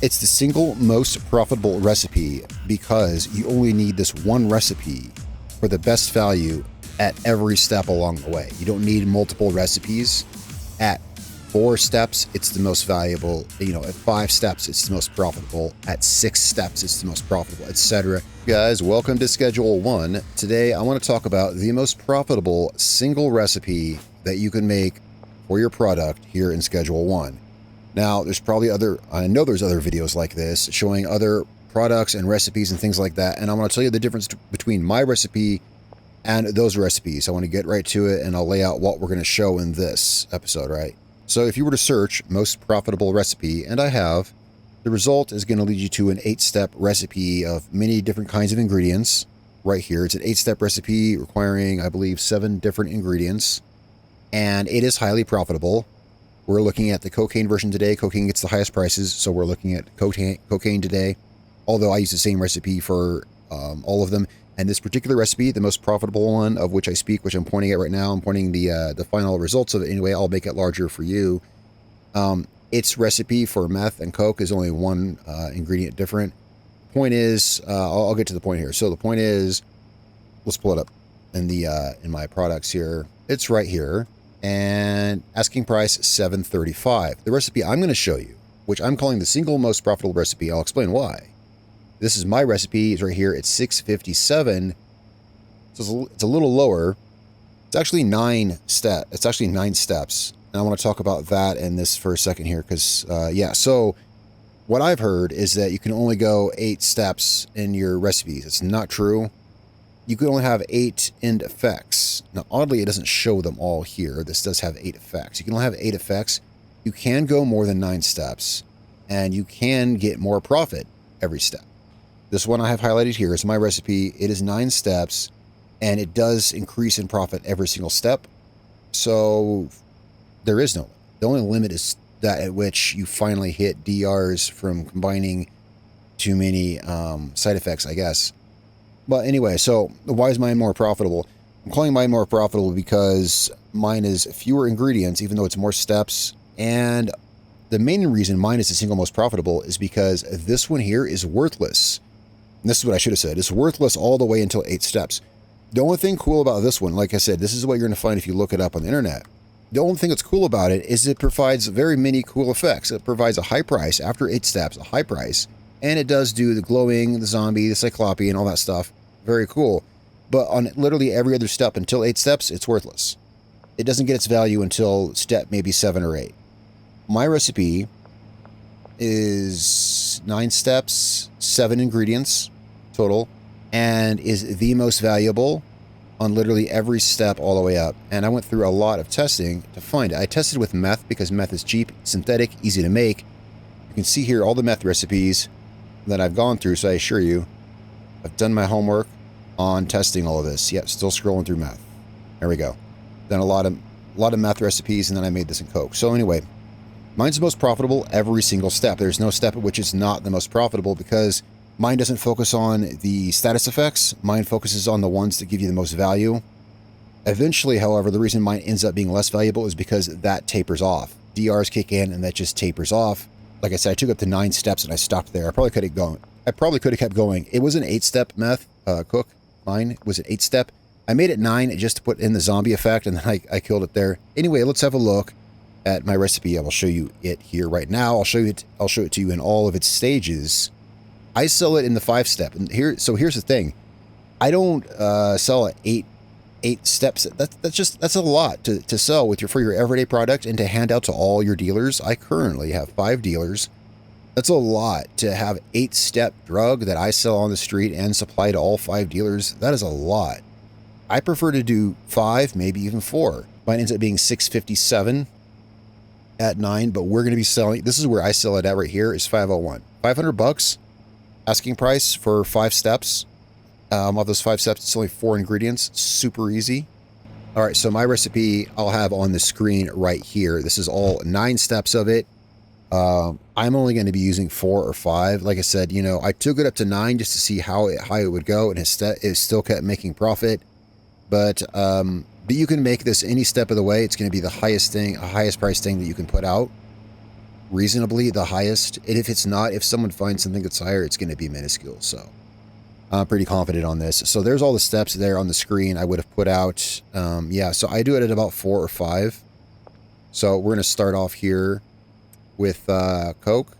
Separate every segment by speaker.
Speaker 1: It's the single most profitable recipe because you only need this one recipe for the best value at every step along the way. You don't need multiple recipes. At 4 steps, it's the most valuable. At 5 steps, it's the most profitable. At 6 steps, it's the most profitable, etc. Guys, welcome to Schedule 1. Today, I want to talk about the most profitable single recipe that you can make for your product here in Schedule 1. Now, I know there's other videos like this showing other products and recipes and things like that, and I want to tell you the difference between my recipe and those recipes. I want to get right to it, and I'll lay out what we're going to show in this episode, right? So if you were to search most profitable recipe, and I have, the result is going to lead you to an 8-step recipe of many different kinds of ingredients right here. It's an 8-step recipe requiring, I believe, 7 different ingredients, and it is highly profitable. We're looking at the cocaine version today. Cocaine gets the highest prices, so we're looking at cocaine today, although I use the same recipe for all of them. And this particular recipe, the most profitable one of which I speak, which I'm pointing at right now, I'm pointing the final results of it anyway. I'll make it larger for you. Its recipe for meth and coke is only one ingredient different. Point is, I'll get to the point here. So the point is, let's pull it up in my products here. It's right here. And asking price $7.35. The recipe I'm going to show you, which I'm calling the single most profitable recipe, I'll explain why. This is my recipe. It's right here. It's $6.57. So it's a little lower. It's actually 9 steps. It's actually 9 steps. And I want to talk about that in this for a second here, because So what I've heard is that you can only go 8 steps in your recipes. It's not true. You can only have 8 end effects. Now, oddly, it doesn't show them all here. This does have 8 effects. You can only have 8 effects. You can go more than 9 steps, and you can get more profit every step. This one I have highlighted here is my recipe. It is 9 steps, and it does increase in profit every single step. So there is no limit. The only limit is that at which you finally hit DRs from combining too many side effects, I guess. But anyway, so why is mine more profitable? I'm calling mine more profitable because mine is fewer ingredients, even though it's more steps. And the main reason mine is the single most profitable is because this one here is worthless. And this is what I should have said. It's worthless all the way until 8 steps. The only thing cool about this one, like I said, this is what you're going to find if you look it up on the internet. The only thing that's cool about it is it provides very many cool effects. It provides a high price after 8 steps, a high price. And it does do the glowing, the zombie, the cyclope, and all that stuff. Very cool. But on literally every other step until 8 steps, it's worthless. It doesn't get its value until step maybe 7 or 8. My recipe is 9 steps, 7 ingredients total, and is the most valuable on literally every step all the way up. And I went through a lot of testing to find it. I tested with meth because meth is cheap, synthetic, easy to make. You can see here all the meth recipes that I've gone through, so I assure you, I've done my homework on testing all of this. Yep, still scrolling through meth. There we go. Done a lot of meth recipes, and then I made this in coke. So anyway, mine's the most profitable every single step. There's no step at which it's not the most profitable because mine doesn't focus on the status effects. Mine focuses on the ones that give you the most value. Eventually, however, the reason mine ends up being less valuable is because that tapers off. DRs kick in, and that just tapers off. Like I said, I took up to 9 steps, and I stopped there. I probably could have kept going. It was an 8-step meth cook. Mine was an 8-step. I made it 9 just to put in the zombie effect, and then I killed it there. Anyway, let's have a look at my recipe. I will show you it here right now. I'll show it to you in all of its stages. I sell it in the 5-step, and here's the thing. I don't sell at 8 steps. That's a lot to sell for your everyday product and to hand out to all your dealers. I currently have 5 dealers. That's a lot to have 8-step drug that I sell on the street and supply to all 5 dealers. That is a lot. I prefer to do 5, maybe even 4. Mine ends up being $6.57 at 9, but we're going to be selling. This is where I sell it at right here is $5.01. $500 asking price for 5 steps. Of those 5 steps, it's only 4 ingredients. Super easy. All right, so my recipe I'll have on the screen right here. This is all 9 steps of it. I'm only going to be using 4 or 5. Like I said, I took it up to 9 just to see how high it would go, and it still kept making profit. But you can make this any step of the way. It's going to be the highest price thing that you can put out. reasonably the highest. And if it's not, if someone finds something that's higher, it's going to be minuscule. So I'm pretty confident on this. So there's all the steps there on the screen I would have put out. Yeah, so I do it at about 4 or 5. So we're going to start off here with Coke.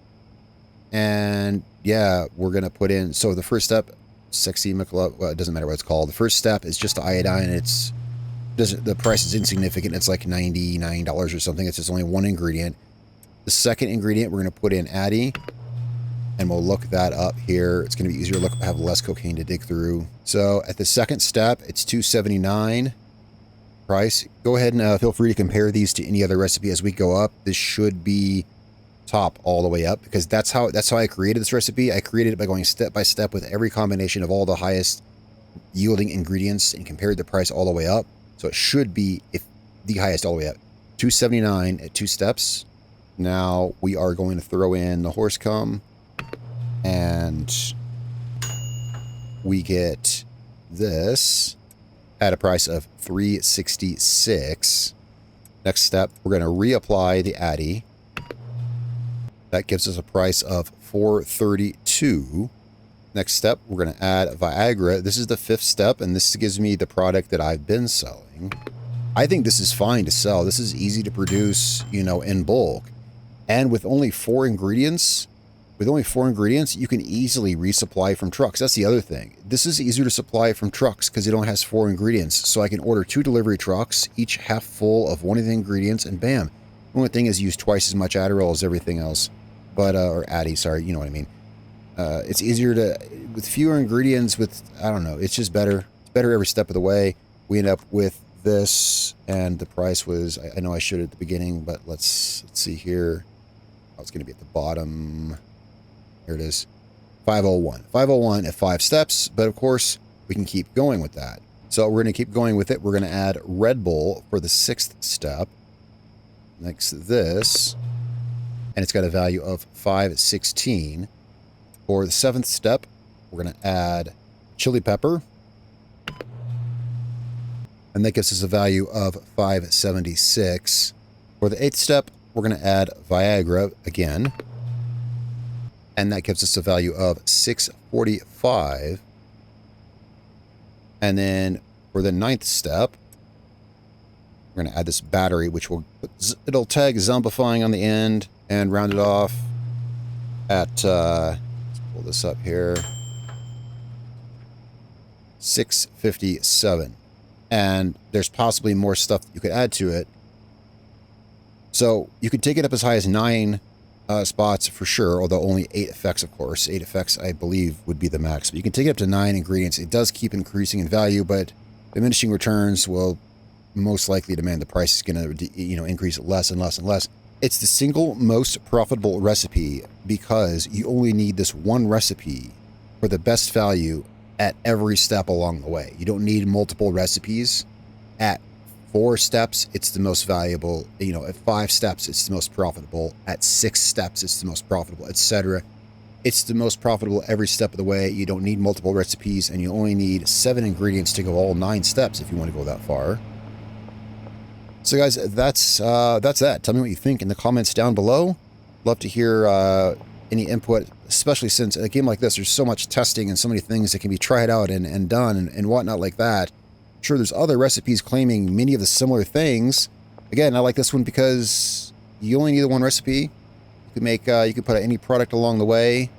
Speaker 1: And yeah, we're going to put in, so the first step, sexy, well, it doesn't matter what it's called. The first step is just the iodine. The price is insignificant. It's like $99 or something. It's just only one ingredient. The second ingredient, we're going to put in addy. And we'll look that up here. It's going to be easier to look, have less cocaine to dig through. So at the second step, it's $2.79 price. Go ahead and feel free to compare these to any other recipe as we go up. This should be top all the way up because that's how I created this recipe. I created it by going step by step with every combination of all the highest yielding ingredients and compared the price all the way up. So it should be the highest all the way up. $2.79 at 2 steps. Now we are going to throw in the horse cum. And we get this at a price of $3.66. Next step, we're going to reapply the addy. That gives us a price of $4.32. Next step, we're going to add Viagra. This is the 5th step, and this gives me the product that I've been selling. I think this is fine to sell. This is easy to produce, you know, in bulk. And with only 4 ingredients... you can easily resupply from trucks. That's the other thing. This is easier to supply from trucks because it only has 4 ingredients. So I can order 2 delivery trucks, each half full of one of the ingredients, and bam. The only thing is use twice as much Adderall as everything else. But, or Addy, sorry, you know what I mean. It's easier to, with fewer ingredients, I don't know, it's just better. It's better every step of the way. We end up with this, and the price was, I know I showed it at the beginning, but let's see here. Oh, it's going to be at the bottom. Here it is, 501. 501 at 5 steps, but of course, we can keep going with that. So we're going to keep going with it. We're going to add Red Bull for the 6th step. Next to this, and it's got a value of 516. For the 7th step, we're going to add Chili Pepper. And that gives us a value of 576. For the 8th step, we're going to add Viagra again. And that gives us a value of 645. And then for the 9th step, we're going to add this battery, which it'll tag zombifying on the end and round it off at, let's pull this up here, 657. And there's possibly more stuff that you could add to it. So you could take it up as high as 9 spots for sure, although only 8 effects, of course. 8 effects, I believe, would be the max. But you can take it up to 9 ingredients. It does keep increasing in value, but diminishing returns will most likely demand the price is going to, increase less and less and less. It's the single most profitable recipe because you only need this one recipe for the best value at every step along the way. You don't need multiple recipes. At 4 steps, it's the most valuable. At 5 steps, it's the most profitable. At 6 steps, it's the most profitable, etc. It's the most profitable every step of the way. You don't need multiple recipes, and you only need 7 ingredients to go all 9 steps if you want to go that far. So guys, that's that. Tell me what you think in the comments down below. Love to hear any input, especially since a game like this, there's so much testing and so many things that can be tried out and done and whatnot like that. Sure, there's other recipes claiming many of the similar things. Again, I like this one because you only need the one recipe. You can make, you can put any product along the way.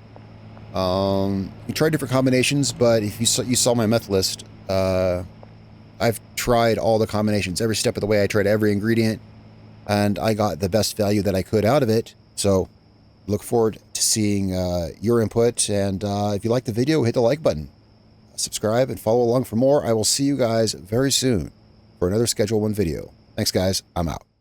Speaker 1: You try different combinations, but if you saw my meth list, I've tried all the combinations every step of the way. I tried every ingredient, and I got the best value that I could out of it. So, look forward to seeing your input. And if you like the video, hit the like button. Subscribe and follow along for more. I will see you guys very soon for another Schedule 1 video. Thanks, guys. I'm out.